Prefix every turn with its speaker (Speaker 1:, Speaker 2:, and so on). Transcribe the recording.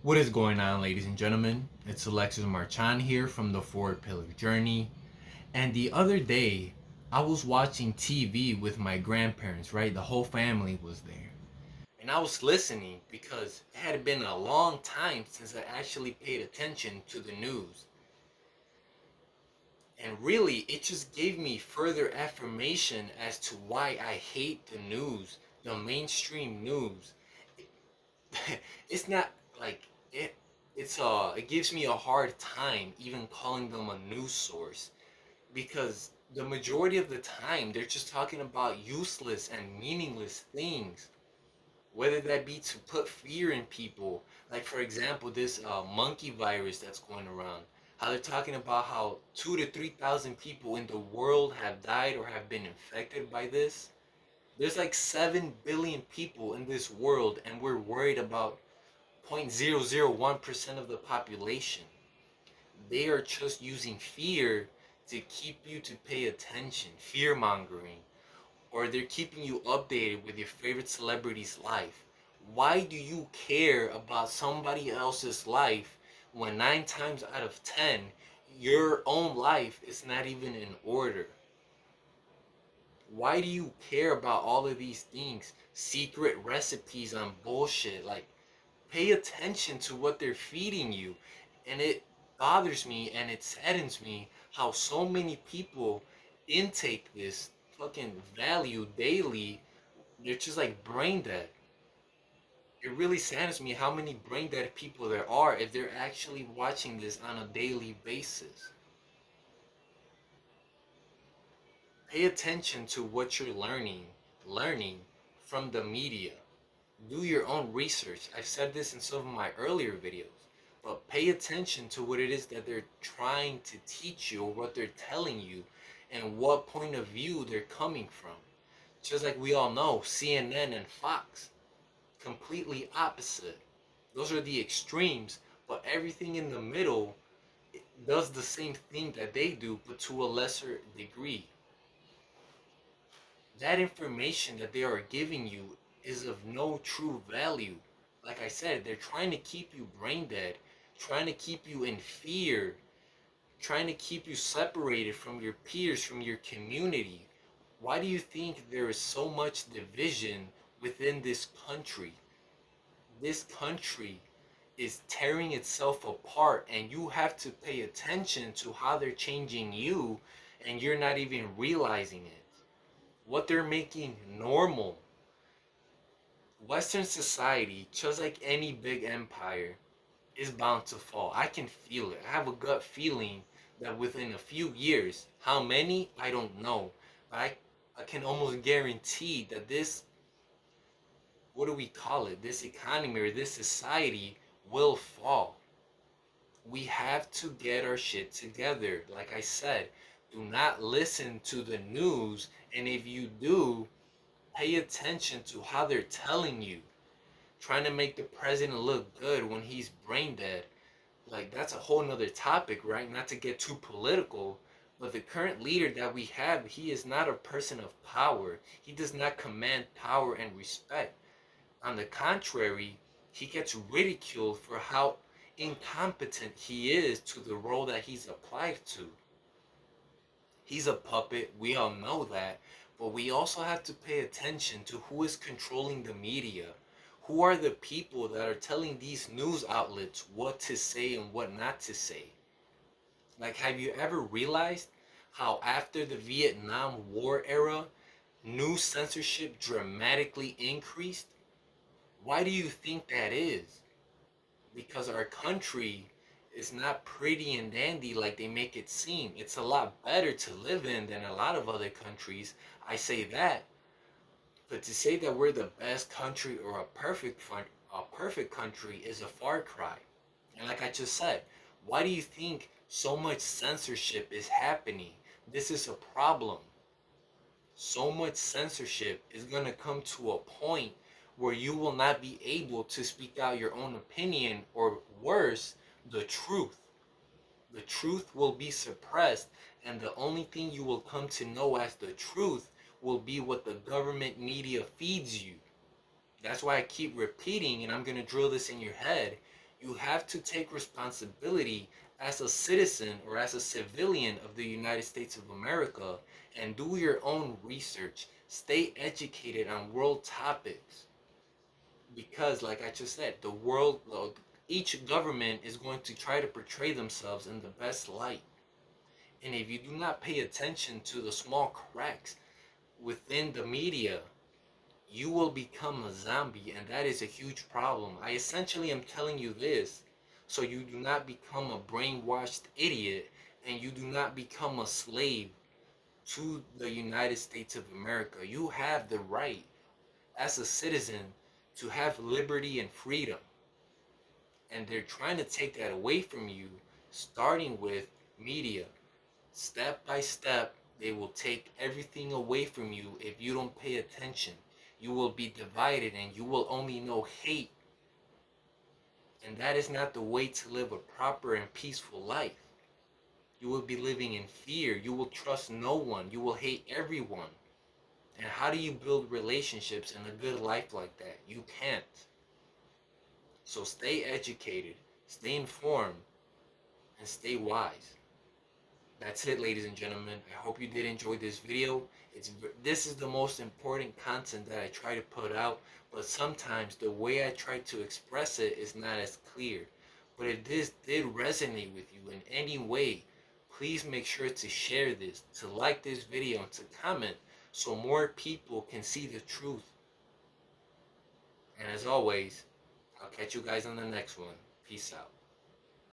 Speaker 1: What is going on, ladies and gentlemen? It's Alexis Marchand here from the Four Pillar Journey. And the other day, I was watching TV with my grandparents, right? The whole family was there. And I was listening because it had been a long time since I actually paid attention to the news. And really, it just gave me further affirmation as to why I hate the news, the mainstream news. It's not like it gives me a hard time even calling them a news source because the majority of the time they're just talking about useless and meaningless things, whether that be to put fear in people, like for example this monkey virus that's going around, how they're talking about how 2 to 3 thousand people in the world have died or have been infected by this. There's like 7 billion people in this world and we're worried about 0.001% of the population. They are just using fear to keep you to pay attention, fear mongering, or they're keeping you updated with your favorite celebrity's life. Why do you care about somebody else's life when 9 times out of 10, your own life is not even in order? Why do you care about all of these things? Secret recipes on bullshit. Like, pay attention to what they're feeding you. And it bothers me and it saddens me how so many people intake this fucking value daily. They're just like brain dead. It really saddens me how many brain dead people there are if they're actually watching this on a daily basis. Pay attention to what you're learning from the media. Do your own research. I've said this in some of my earlier videos, but pay attention to what it is that they're trying to teach you or what they're telling you and what point of view they're coming from. Just like we all know, CNN and Fox, completely opposite. Those are the extremes, but everything in the middle does the same thing that they do, but to a lesser degree. That information that they are giving you is of no true value. Like I said, they're trying to keep you brain dead, trying to keep you in fear, trying to keep you separated from your peers, from your community. Why do you think there is so much division within this country? This country is tearing itself apart, and you have to pay attention to how they're changing you, and you're not even realizing it. What they're making normal. Western society, just like any big empire, is bound to fall. I can feel it. I have a gut feeling that within a few years, how many, I don't know, but I can almost guarantee that this, what do we call it, this economy or this society will fall. We have to get our shit together. Like I said, do not listen to the news, and if you do, pay attention to how they're telling you. Trying to make the president look good when he's brain dead. Like, that's a whole nother topic, right? Not to get too political, but the current leader that we have, he is not a person of power. He does not command power and respect. On the contrary, he gets ridiculed for how incompetent he is to the role that he's applied to. He's a puppet, we all know that, but we also have to pay attention to who is controlling the media. Who are the people that are telling these news outlets what to say and what not to say? Like, have you ever realized how after the Vietnam War era, news censorship dramatically increased? Why do you think that is? Because our country is not pretty and dandy like they make it seem. It's a lot better to live in than a lot of other countries. I say that, but to say that we're the best country or a perfect country is a far cry. And like I just said, why do you think so much censorship is happening? This is a problem. So much censorship is going to come to a point where you will not be able to speak out your own opinion, or worse, the truth. The truth will be suppressed, and the only thing you will come to know as the truth will be what the government media feeds you. That's why I keep repeating, and I'm going to drill this in your head. You have to take responsibility as a citizen or as a civilian of the United States of America and do your own research. Stay educated on world topics because, like I just said, the world, each government is going to try to portray themselves in the best light. And if you do not pay attention to the small cracks within the media, you will become a zombie, and that is a huge problem. I essentially am telling you this so you do not become a brainwashed idiot and you do not become a slave to the United States of America. You have the right as a citizen to have liberty and freedom, and they're trying to take that away from you, starting with media. Step by step, they will take everything away from you if you don't pay attention. You will be divided and you will only know hate. And that is not the way to live a proper and peaceful life. You will be living in fear. You will trust no one. You will hate everyone. And how do you build relationships and a good life like that? You can't. So stay educated, stay informed, and stay wise. That's it, ladies and gentlemen. I hope you did enjoy this video. This is the most important content that I try to put out, but sometimes the way I try to express it is not as clear. But if this did resonate with you in any way, please make sure to share this, to like this video, and to comment so more people can see the truth. And as always, I'll catch you guys on the next one. Peace out.